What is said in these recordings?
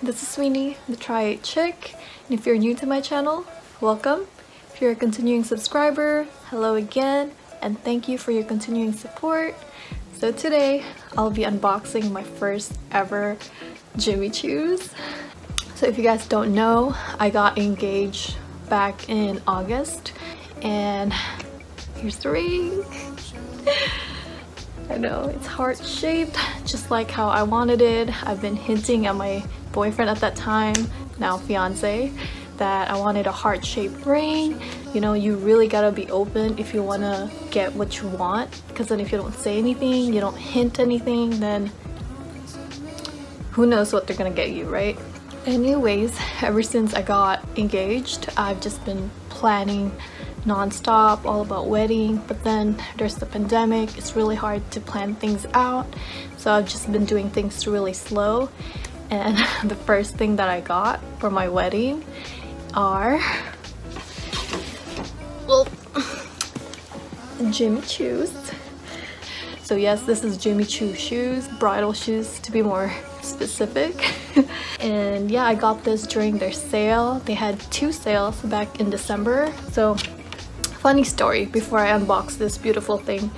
this is Sweeney, the Tri-8 Chick, and if you're new to my channel, welcome. If you're a continuing subscriber, hello again, and thank you for your continuing support. So today, I'll be unboxing my first ever Jimmy Choos. So if you guys don't know, I got engaged back in August, and here's the ring. I know, it's heart-shaped, just like how I wanted it. I've been hinting at my boyfriend at that time, now fiance, that I wanted a heart-shaped ring. You know, you really gotta be open if you wanna get what you want, because then if you don't say anything, you don't hint anything, then who knows what they're gonna get you, right? Anyways, ever since I got engaged, I've just been planning non-stop, all about wedding, but then there's the pandemic. It's really hard to plan things out, so I've just been doing things really slow. And the first thing that I got for my wedding are, well, Jimmy Choos. So yes, this is Jimmy Choo shoes, bridal shoes to be more specific. And yeah, I got this during their sale. They had 2 sales back in December. So funny story before I unbox this beautiful thing.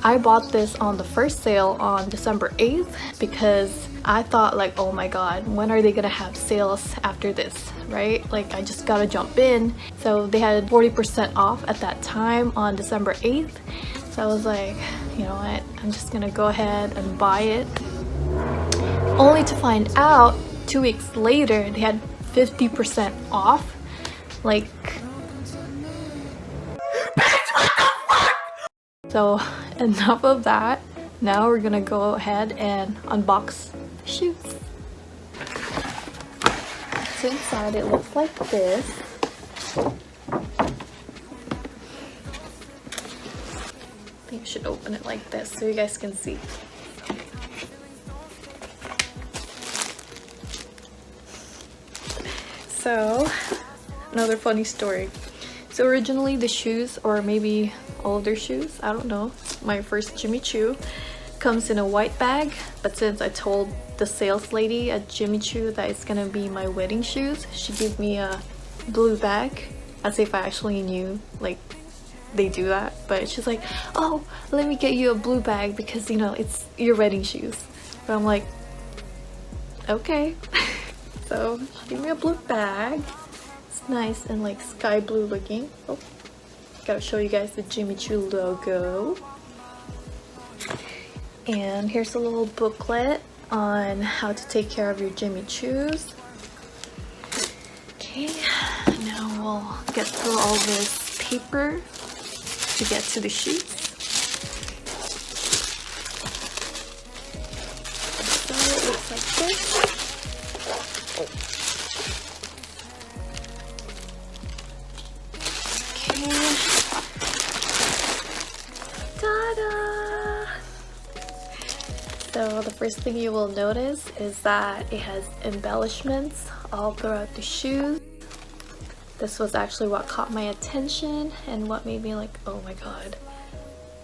I bought this on the first sale on December 8th because I thought like, oh my god, when are they gonna have sales after this, right? Like, I just gotta jump in. So they had 40% off at that time on December 8th. So I was like, you know what, I'm just gonna go ahead and buy it. Only to find out 2 weeks later they had 50% off. Like, so enough of that. Now we're gonna go ahead and unbox the shoes. So inside it looks like this. I think I should open it like this so you guys can see. So, another funny story. So originally the shoes, or maybe all of their shoes, I don't know, my first Jimmy Choo, comes in a white bag, but since I told the sales lady at Jimmy Choo that it's gonna be my wedding shoes, she gave me a blue bag, as if I actually knew like they do that. But she's like, oh, let me get you a blue bag because, you know, it's your wedding shoes. But I'm like, okay. So she gave me a blue bag. It's nice and like sky blue looking. Oh, gotta show you guys the Jimmy Choo logo. And here's a little booklet on how to take care of your Jimmy Choos. Okay, now we'll get through all this paper to get to the sheets. So it looks like this. So the first thing you will notice is that it has embellishments all throughout the shoes. This was actually what caught my attention and what made me like, oh my god,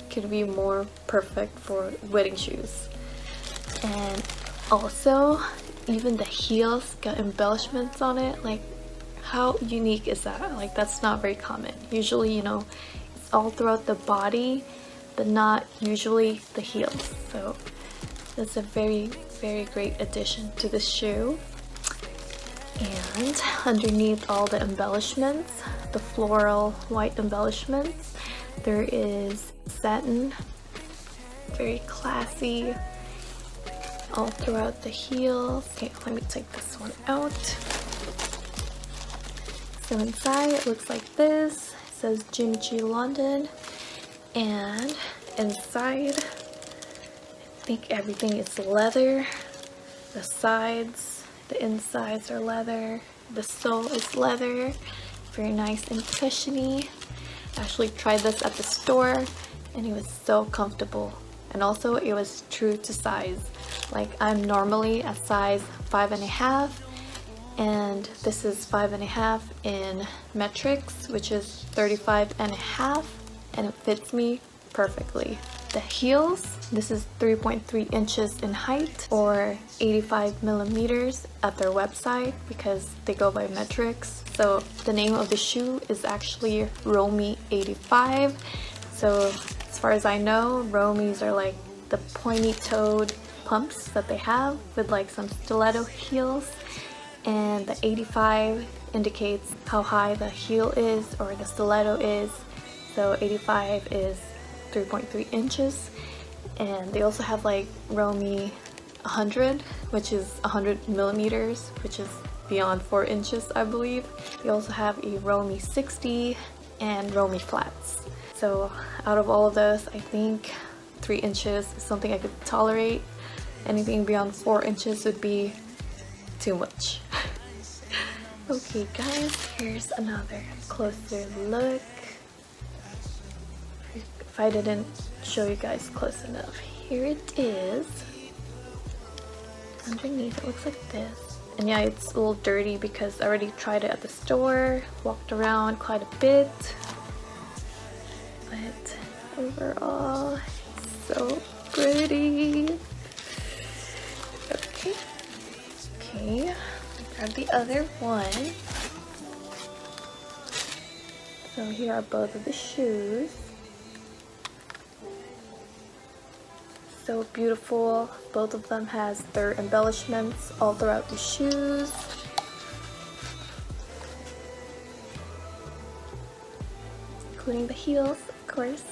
could be more perfect for wedding shoes. And also, even the heels got embellishments on it. Like, how unique is that? Like, that's not very common. Usually, you know, it's all throughout the body, but not usually the heels. So that's a very, very great addition to the shoe. And underneath all the embellishments, the floral white embellishments, there is satin, very classy, all throughout the heels. Okay, let me take this one out. So inside it looks like this. It says Jimmy Choo London, and inside I think everything is leather. The sides, the insides are leather. The sole is leather. Very nice and cushiony. I actually tried this at the store and it was so comfortable. And also it was true to size. Like, I'm normally a size 5.5, and this is 5.5 in metrics, which is 35.5, and it fits me perfectly. the heels. This is 3.3 inches in height or 85 millimeters at their website because they go by metrics. So the name of the shoe is actually Romy 85. So as far as I know, Romys are like the pointy-toed pumps that they have with like some stiletto heels, and the 85 indicates how high the heel is or the stiletto is. So 85 is 3.3 inches. And they also have like Romy 100, which is 100 millimeters, which is beyond 4 inches, I believe. They also have a Romy 60 and Romy flats. So out of all of those, I think 3 inches is something I could tolerate. Anything beyond 4 inches would be too much. Okay guys, here's another closer look. If I didn't show you guys close enough, here it is. Underneath it looks like this. And yeah, it's a little dirty because I already tried it at the store, walked around quite a bit. But overall, it's so pretty. Okay, grab the other one. So here are both of the shoes. So beautiful. Both of them has their embellishments all throughout the shoes. Including the heels, of course.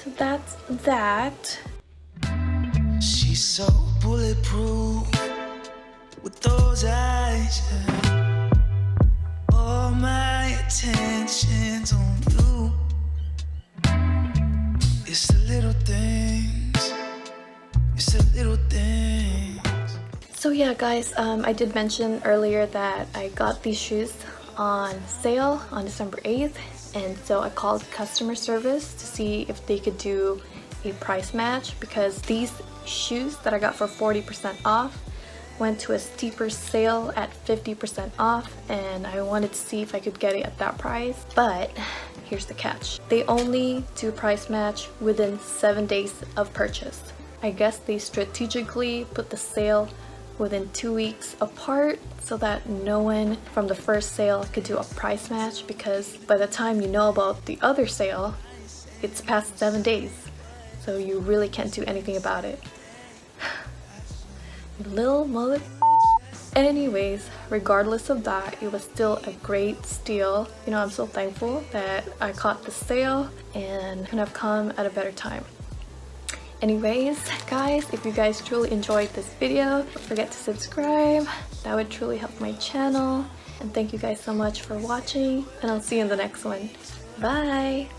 So that's that. She's so bulletproof with those eyes. All my attention's on you. It's the little things. It's the little things. So yeah guys, I did mention earlier that I got these shoes on sale on December 8th, and so I called customer service to see if they could do a price match, because these shoes that I got for 40% off went to a steeper sale at 50% off, and I wanted to see if I could get it at that price. But here's the catch. They only do price match within 7 days of purchase. I guess they strategically put the sale within 2 weeks apart so that no one from the first sale could do a price match, because by the time you know about the other sale, it's past 7 days. So you really can't do anything about it. Little mother. Anyways, regardless of that, it was still a great steal. You know, I'm so thankful that I caught the sale and couldn't have come at a better time. Anyways, guys, if you guys truly enjoyed this video, don't forget to subscribe. That would truly help my channel. And thank you guys so much for watching, and I'll see you in the next one. Bye!